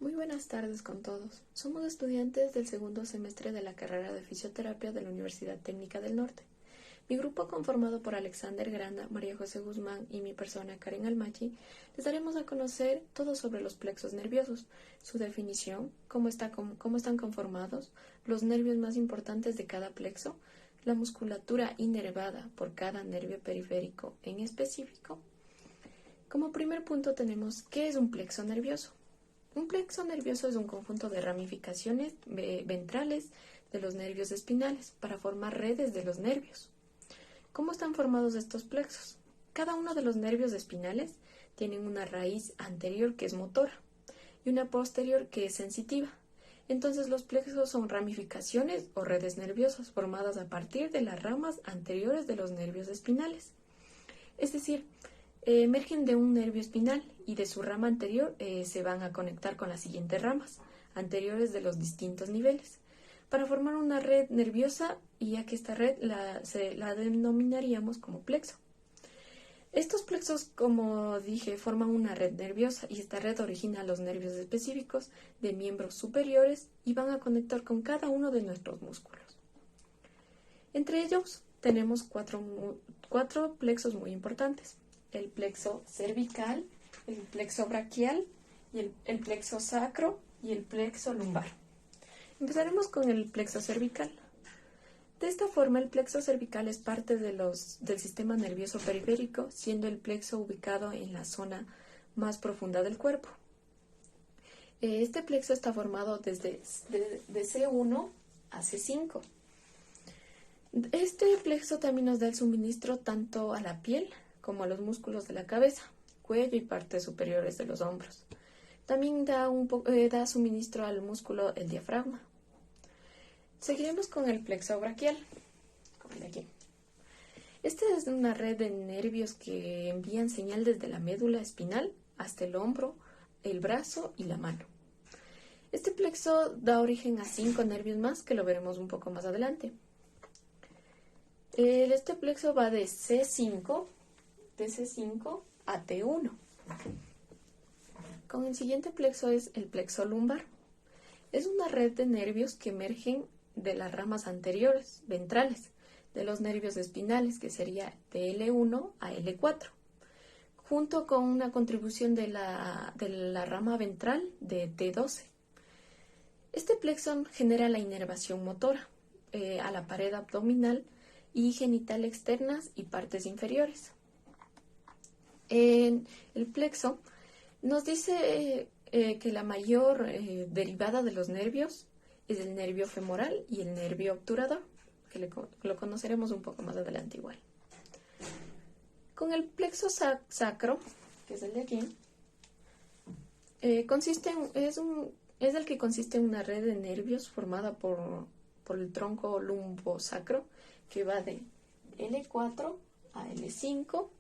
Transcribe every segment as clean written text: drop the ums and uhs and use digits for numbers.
Muy buenas tardes con todos. Somos estudiantes del segundo semestre de la carrera de fisioterapia de la Universidad Técnica del Norte. Mi grupo, conformado por Alexander Granda, María José Guzmán y mi persona Karen Almachi, les daremos a conocer todo sobre los plexos nerviosos, su definición, cómo están conformados, los nervios más importantes de cada plexo, la musculatura inervada por cada nervio periférico en específico. Como primer punto tenemos ¿qué es un plexo nervioso? Un plexo nervioso es un conjunto de ramificaciones ventrales de los nervios espinales para formar redes de los nervios. ¿Cómo están formados estos plexos? Cada uno de los nervios espinales tiene una raíz anterior que es motora y una posterior que es sensitiva. Entonces los plexos son ramificaciones o redes nerviosas formadas a partir de las ramas anteriores de los nervios espinales. Es decir, emergen de un nervio espinal y de su rama anterior se van a conectar con las siguientes ramas anteriores de los distintos niveles para formar una red nerviosa, y ya que esta red la denominaríamos como plexo. Estos plexos, como dije, forman una red nerviosa y esta red origina los nervios específicos de miembros superiores y van a conectar con cada uno de nuestros músculos. Entre ellos tenemos cuatro plexos muy importantes: el plexo cervical, el plexo braquial, y el plexo sacro y el plexo lumbar. Empezaremos con el plexo cervical. De esta forma, el plexo cervical es parte del sistema nervioso periférico, siendo el plexo ubicado en la zona más profunda del cuerpo. Este plexo está formado de C1 a C5. Este plexo también nos da el suministro tanto a la piel como a los músculos de la cabeza, cuello y partes superiores de los hombros. También da suministro al músculo el diafragma. Seguiremos con el plexo braquial, como el de aquí. Esta es una red de nervios que envían señal desde la médula espinal hasta el hombro, el brazo y la mano. Este plexo da origen a 5 nervios más, que lo veremos un poco más adelante. Este plexo va de C5 a T1. Con el siguiente plexo es el plexo lumbar. Es una red de nervios que emergen de las ramas anteriores, ventrales, de los nervios espinales, que sería de L1 a L4, junto con una contribución de la rama ventral de T12. Este plexo genera la inervación motora a la pared abdominal y genital externas y partes inferiores. En el plexo nos dice que la mayor derivada de los nervios es el nervio femoral y el nervio obturador, que lo conoceremos un poco más adelante igual. Con el plexo sacro, que es el de aquí, es el que consiste en una red de nervios formada por el tronco lumbosacro, que va de L4 a L5,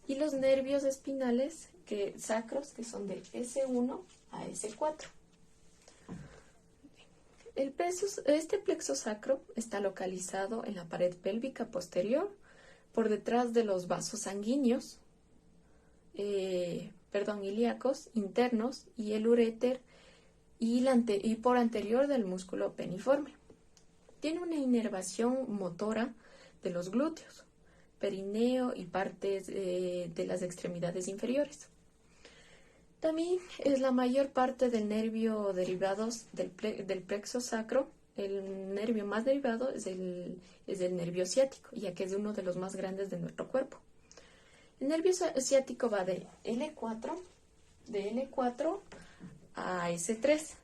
y los nervios espinales sacros, que son de S1 a S4. Este plexo sacro está localizado en la pared pélvica posterior, por detrás de los vasos sanguíneos, ilíacos internos y el uréter, y por anterior del músculo peniforme. Tiene una inervación motora de los glúteos, perineo y partes de las extremidades inferiores. También es la mayor parte del nervio derivados del plexo sacro. El nervio más derivado es el nervio ciático, ya que es uno de los más grandes de nuestro cuerpo. El nervio ciático va de L4 a S3.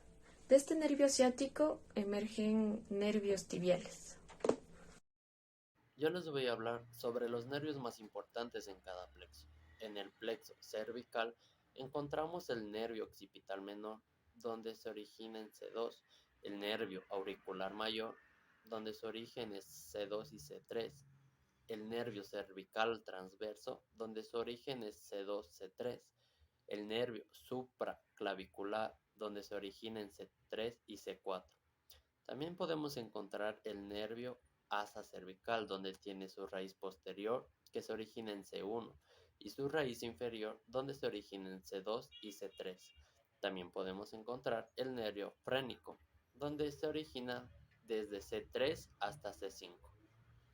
De este nervio ciático emergen nervios tibiales. Yo les voy a hablar sobre los nervios más importantes en cada plexo. En el plexo cervical encontramos el nervio occipital menor, donde se origina en C2, el nervio auricular mayor, donde su origen es C2 y C3, el nervio cervical transverso, donde su origen es C2, C3, el nervio supraclavicular, donde se origina en C3 y C4. También podemos encontrar el nervio asa cervical, donde tiene su raíz posterior, que se origina en C1, y su raíz inferior, donde se origina en C2 y C3. También podemos encontrar el nervio frénico, donde se origina desde C3 hasta C5.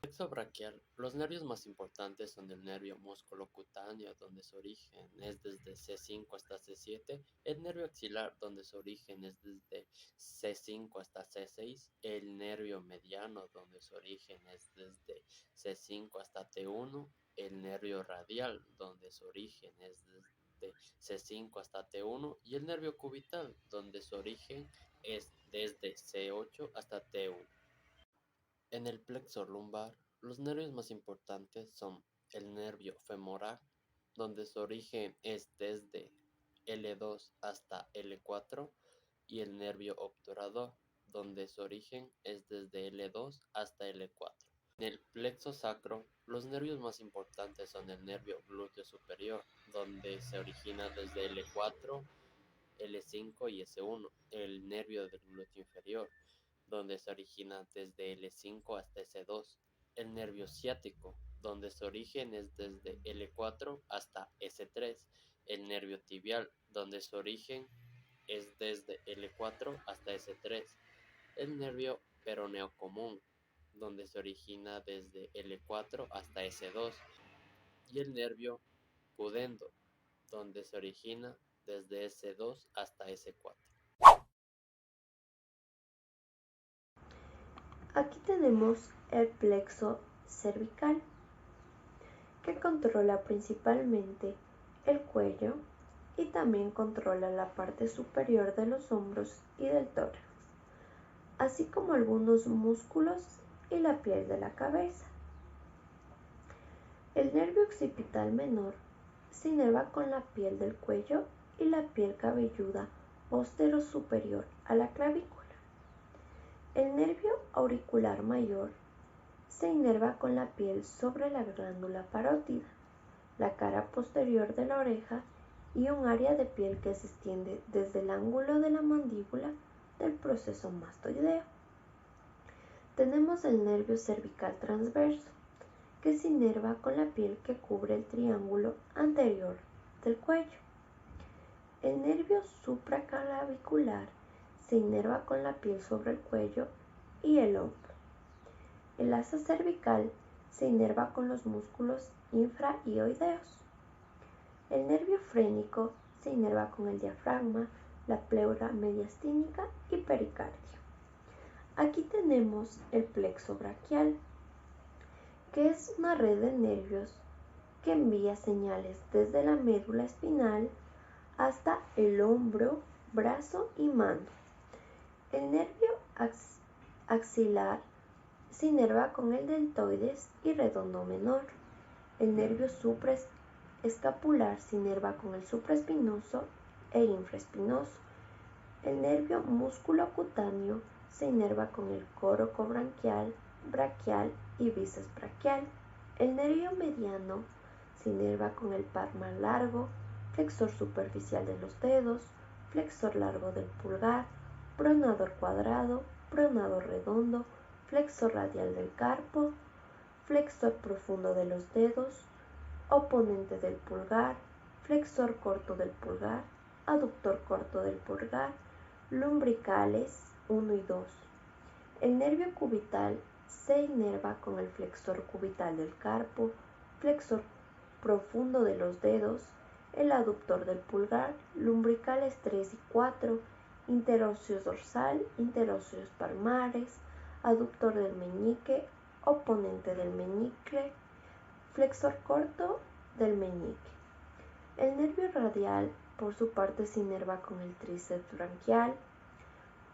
Plexo braquial. Los nervios más importantes son el nervio musculocutáneo, donde su origen es desde C5 hasta C7, el nervio axilar, donde su origen es desde C5 hasta C6, el nervio mediano, donde su origen es desde C5 hasta T1, el nervio radial, donde su origen es desde C5 hasta T1, y el nervio cubital, donde su origen es desde C8 hasta T1. En el plexo lumbar, los nervios más importantes son el nervio femoral, donde su origen es desde L2 hasta L4, y el nervio obturador, donde su origen es desde L2 hasta L4. En el plexo sacro, los nervios más importantes son el nervio glúteo superior, donde se origina desde L4, L5 y S1, el nervio del glúteo inferior, donde se origina desde L5 hasta S2, el nervio ciático, donde su origen es desde L4 hasta S3, el nervio tibial, donde su origen es desde L4 hasta S3, el nervio peroneo común, donde se origina desde L4 hasta S2, y el nervio pudendo, donde se origina desde S2 hasta S4. Aquí tenemos el plexo cervical, que controla principalmente el cuello y también controla la parte superior de los hombros y del tórax, así como algunos músculos y la piel de la cabeza. El nervio occipital menor se inerva con la piel del cuello y la piel cabelluda postero superior a la clavícula. El nervio auricular mayor se inerva con la piel sobre la glándula parótida, la cara posterior de la oreja y un área de piel que se extiende desde el ángulo de la mandíbula del proceso mastoideo. Tenemos el nervio cervical transverso, que se inerva con la piel que cubre el triángulo anterior del cuello. El nervio supraclavicular se inerva con la piel sobre el cuello y el hombro. El asa cervical se inerva con los músculos infrahioideos. El nervio frénico se inerva con el diafragma, la pleura mediastínica y pericardio. Aquí tenemos el plexo braquial, que es una red de nervios que envía señales desde la médula espinal hasta el hombro, brazo y mano. El nervio axilar se inerva con el deltoides y redondo menor. El nervio supraescapular se inerva con el supraespinoso e infraespinoso. El nervio musculocutáneo se inerva con el corocobranquial, braquial y bíceps braquial. El nervio mediano se inerva con el palmar largo, flexor superficial de los dedos, flexor largo del pulgar, pronador cuadrado, pronador redondo, flexor radial del carpo, flexor profundo de los dedos, oponente del pulgar, flexor corto del pulgar, aductor corto del pulgar, lumbricales 1 y 2. El nervio cubital se inerva con el flexor cubital del carpo, flexor profundo de los dedos, el aductor del pulgar, lumbricales 3 y 4, interóseos dorsal, interóseos palmares, aductor del meñique, oponente del meñique, flexor corto del meñique. El nervio radial, por su parte, se inerva con el tríceps branquial,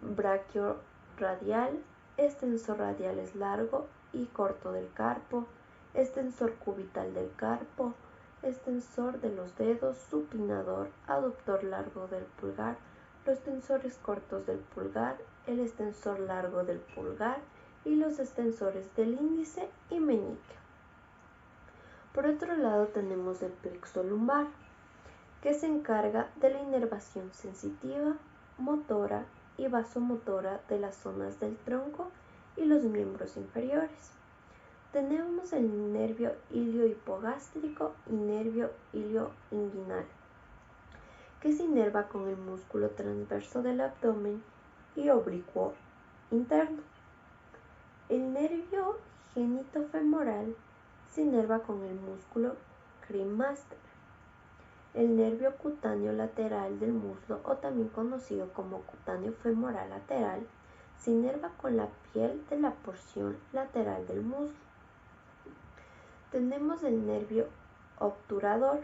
braquioradial, extensor radial es largo y corto del carpo, extensor cubital del carpo, extensor de los dedos, supinador, aductor largo del pulgar, los tensores cortos del pulgar, el extensor largo del pulgar y los extensores del índice y meñique. Por otro lado tenemos el plexo lumbar, que se encarga de la inervación sensitiva, motora y vasomotora de las zonas del tronco y los miembros inferiores. Tenemos el nervio iliohipogástrico y nervio ilioinguinal, que se inerva con el músculo transverso del abdomen y oblicuo interno. El nervio genitofemoral se inerva con el músculo cremaster. El nervio cutáneo lateral del muslo, o también conocido como cutáneo femoral lateral, se inerva con la piel de la porción lateral del muslo. Tenemos el nervio obturador,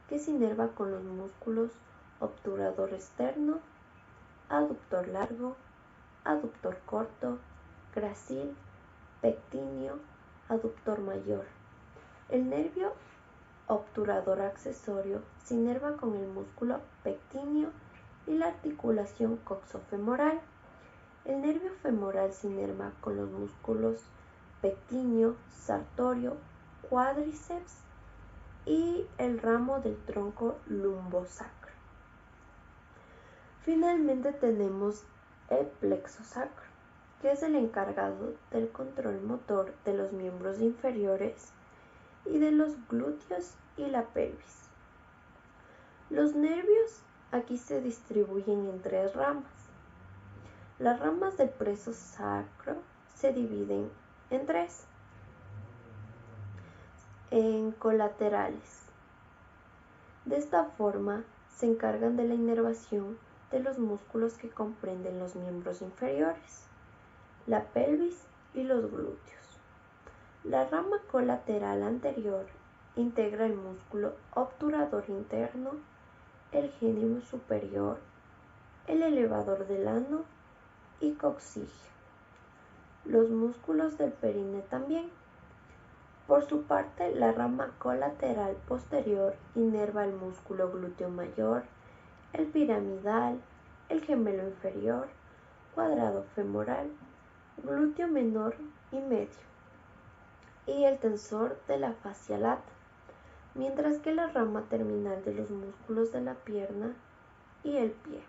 que se inerva con los músculos obturador externo, aductor largo, aductor corto, gracil, pectíneo, aductor mayor. El nervio obturador accesorio se inerva con el músculo pectíneo y la articulación coxofemoral. El nervio femoral se inerva con los músculos pectíneo, sartorio, cuádriceps y el ramo del tronco lumbosacro. Finalmente tenemos el plexo sacro, que es el encargado del control motor de los miembros inferiores y de los glúteos y la pelvis. Los nervios aquí se distribuyen en 3 ramas. Las ramas del plexo sacro se dividen en 3, en colaterales. De esta forma se encargan de la inervación de los músculos que comprenden los miembros inferiores, la pelvis y los glúteos. La rama colateral anterior integra el músculo obturador interno, el génimo superior, el elevador del ano y coxigio. Los músculos del perine también. Por su parte, la rama colateral posterior inerva el músculo glúteo mayor, el piramidal, el gemelo inferior, cuadrado femoral, glúteo menor y medio, y el tensor de la fascia lata, mientras que la rama terminal de los músculos de la pierna y el pie.